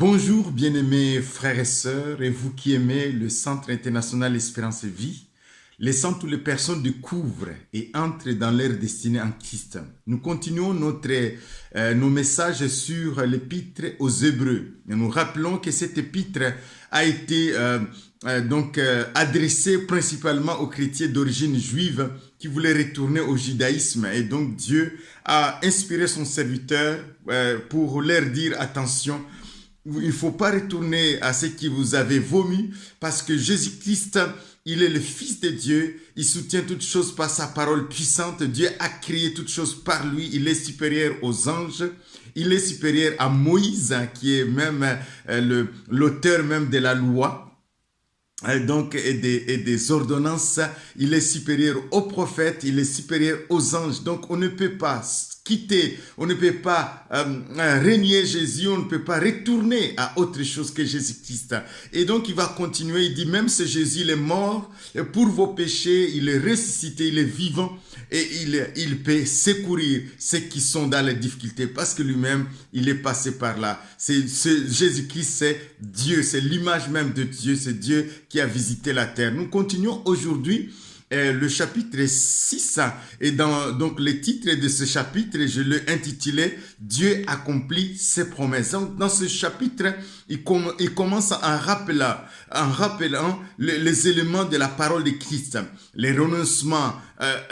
Bonjour bien-aimés frères et sœurs, et vous qui aimez le Centre international Espérance et Vie, laissant toutes les personnes découvrent et entrent dans leur destinée en Christ. Nous continuons nos messages sur l'épître aux Hébreux. Et nous rappelons que cette épître a été adressée principalement aux chrétiens d'origine juive qui voulaient retourner au judaïsme. Et donc Dieu a inspiré son serviteur pour leur dire attention, il ne faut pas retourner à ce qui vous avez vomi parce que Jésus-Christ, il est le Fils de Dieu. Il soutient toutes choses par sa parole puissante. Dieu a créé toutes choses par lui. Il est supérieur aux anges. Il est supérieur à Moïse, qui est même l'auteur même de la loi. Et des ordonnances. Il est supérieur aux prophètes. Il est supérieur aux anges. Donc, on ne peut pas quitter, on ne peut pas régner Jésus, on ne peut pas retourner à autre chose que Jésus-Christ. Et donc il va continuer, il dit même si Jésus il est mort pour vos péchés, il est ressuscité, il est vivant et il peut secourir ceux qui sont dans les difficultés parce que lui-même il est passé par là. Jésus-Christ c'est Dieu, c'est l'image même de Dieu, c'est Dieu qui a visité la terre. Nous continuons aujourd'hui le chapitre 6 et donc le titre de ce chapitre, je l'ai intitulé « Dieu accomplit ses promesses ». Donc, dans ce chapitre, il commence en rappelant les éléments de la parole de Christ, les renoncements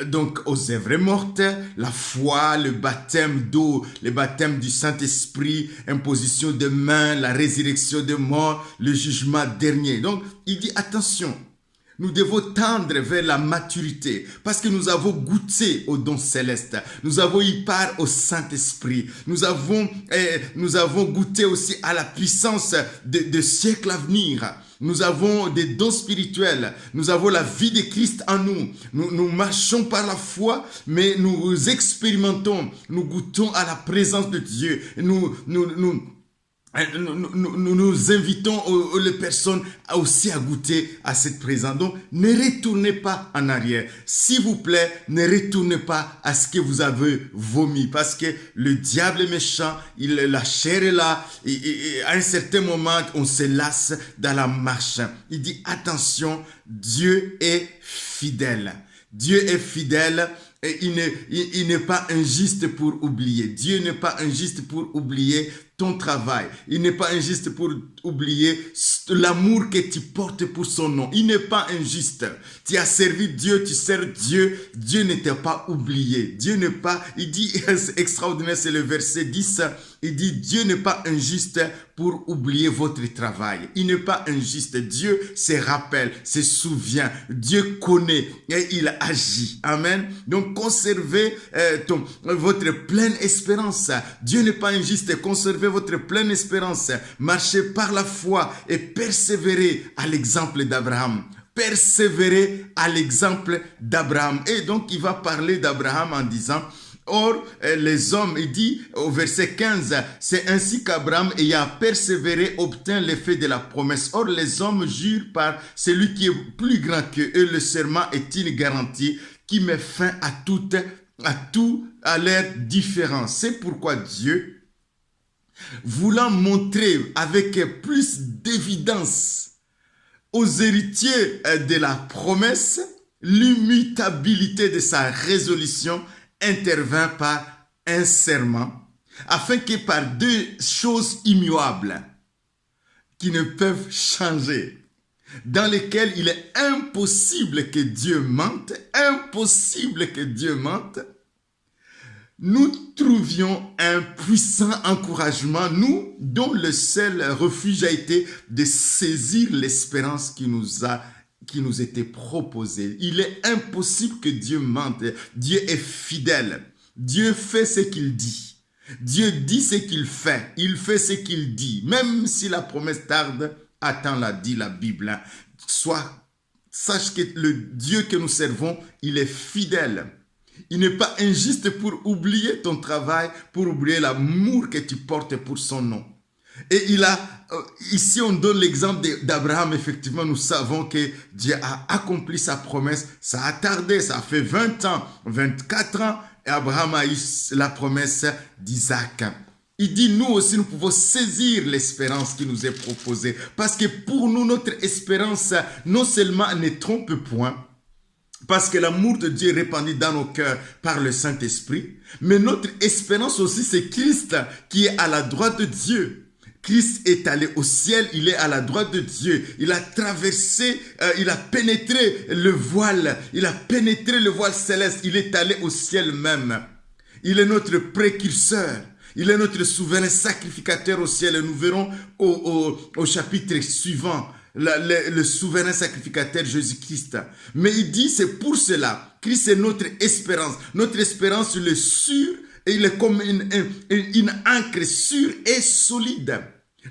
donc aux œuvres mortes, la foi, le baptême d'eau, le baptême du Saint-Esprit, imposition de mains, la résurrection des morts, le jugement dernier. Donc, il dit attention. Nous devons tendre vers la maturité parce que nous avons goûté au don céleste. Nous avons eu part au Saint-Esprit. Nous avons goûté aussi à la puissance de siècles à venir. Nous avons des dons spirituels. Nous avons la vie de Christ en nous. Nous marchons par la foi, mais nous expérimentons, nous goûtons à la présence de Dieu. Nous invitons les personnes aussi à goûter à cette présence. Donc, ne retournez pas en arrière. S'il vous plaît, ne retournez pas à ce que vous avez vomi. Parce que le diable est méchant, la chair est là. Et à un certain moment, on se lasse dans la marche. Il dit, attention, Dieu est fidèle. Dieu est fidèle. Et il n'est pas injuste pour oublier. Dieu n'est pas injuste pour oublier ton travail. Il n'est pas injuste pour oublier l'amour que tu portes pour son nom. Il n'est pas injuste. Tu as servi Dieu, tu sers Dieu. Dieu ne t'a pas oublié. Dieu n'est pas, il dit, c'est extraordinaire, c'est le verset 10. Il dit, Dieu n'est pas injuste pour oublier votre travail. Il n'est pas injuste. Dieu se rappelle, se souvient. Dieu connaît et il agit. Amen. Donc, conservez votre pleine espérance. Dieu n'est pas injuste. Conservez votre pleine espérance. Marchez par la foi et persévérez à l'exemple d'Abraham. Persévérez à l'exemple d'Abraham. Et donc, il va parler d'Abraham en disant, or, les hommes, il dit au verset 15, c'est ainsi qu'Abraham, ayant persévéré, obtint l'effet de la promesse. Or, les hommes jurent par celui qui est plus grand qu'eux, et le serment est une garantie qui met fin à tout à leur différence. C'est pourquoi Dieu, voulant montrer avec plus d'évidence aux héritiers de la promesse l'immutabilité de sa résolution, intervint par un serment, afin que par deux choses immuables qui ne peuvent changer, dans lesquelles il est impossible que Dieu mente, nous trouvions un puissant encouragement, nous dont le seul refuge a été de saisir l'espérance qui nous était proposée. Il est impossible que Dieu mente. Dieu est fidèle. Dieu fait ce qu'il dit. Dieu dit ce qu'il fait. Il fait ce qu'il dit. Même si la promesse tarde, attends-la, dit la Bible. Sache que le Dieu que nous servons, il est fidèle. Il n'est pas injuste pour oublier ton travail, pour oublier l'amour que tu portes pour son nom. Et ici on donne l'exemple d'Abraham. Effectivement, nous savons que Dieu a accompli sa promesse. Ça a tardé, ça a fait 20 ans, 24 ans. Et Abraham a eu la promesse d'Isaac. Il dit, nous aussi, nous pouvons saisir l'espérance qui nous est proposée. Parce que pour nous, notre espérance, non seulement ne trompe point, parce que l'amour de Dieu est répandu dans nos cœurs par le Saint-Esprit, mais notre espérance aussi, c'est Christ qui est à la droite de Dieu. Christ est allé au ciel, il est à la droite de Dieu. Il a traversé, il a pénétré le voile céleste. Il est allé au ciel même. Il est notre précurseur. Il est notre souverain sacrificateur au ciel. Et nous verrons au chapitre suivant le souverain sacrificateur Jésus-Christ. Mais il dit, c'est pour cela. Christ est notre espérance. Notre espérance, il est sûr et il est comme une ancre sûre et solide.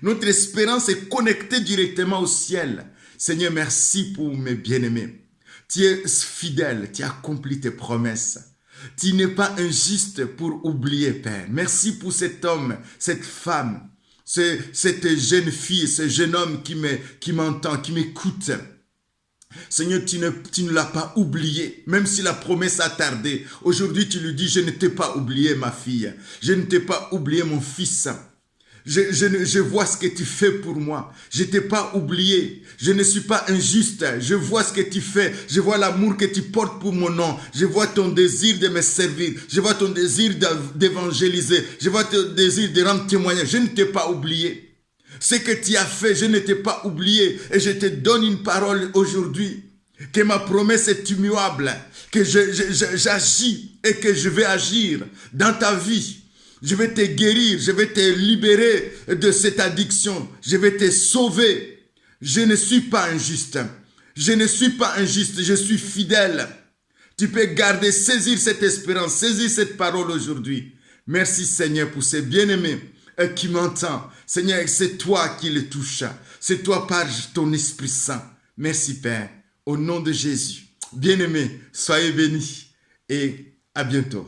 Notre espérance est connectée directement au ciel. Seigneur, merci pour mes bien-aimés. Tu es fidèle, tu as accompli tes promesses. Tu n'es pas injuste pour oublier, Père. Merci pour cet homme, cette femme, cette jeune fille, ce jeune homme qui m'entend, qui m'écoute. Seigneur, tu ne l'as pas oublié, même si la promesse a tardé. Aujourd'hui, tu lui dis, je ne t'ai pas oublié, ma fille. Je ne t'ai pas oublié, mon fils. Je vois ce que tu fais pour moi. Je ne t'ai pas oublié. Je ne suis pas injuste. Je vois ce que tu fais. Je vois l'amour que tu portes pour mon nom. Je vois ton désir de me servir. Je vois ton désir d'évangéliser. Je vois ton désir de rendre témoignage. Je ne t'ai pas oublié. Ce que tu as fait, je ne t'ai pas oublié. Et je te donne une parole aujourd'hui. Que ma promesse est immuable. Que j'agis et que je vais agir dans ta vie. Je vais te guérir, je vais te libérer de cette addiction. Je vais te sauver. Je ne suis pas injuste. Je ne suis pas injuste, je suis fidèle. Tu peux garder, saisir cette espérance, saisir cette parole aujourd'hui. Merci Seigneur pour ces bien-aimés qui m'entendent. Seigneur, c'est toi qui les touches. C'est toi par ton Esprit Saint. Merci Père, au nom de Jésus. Bien-aimés, soyez bénis et à bientôt.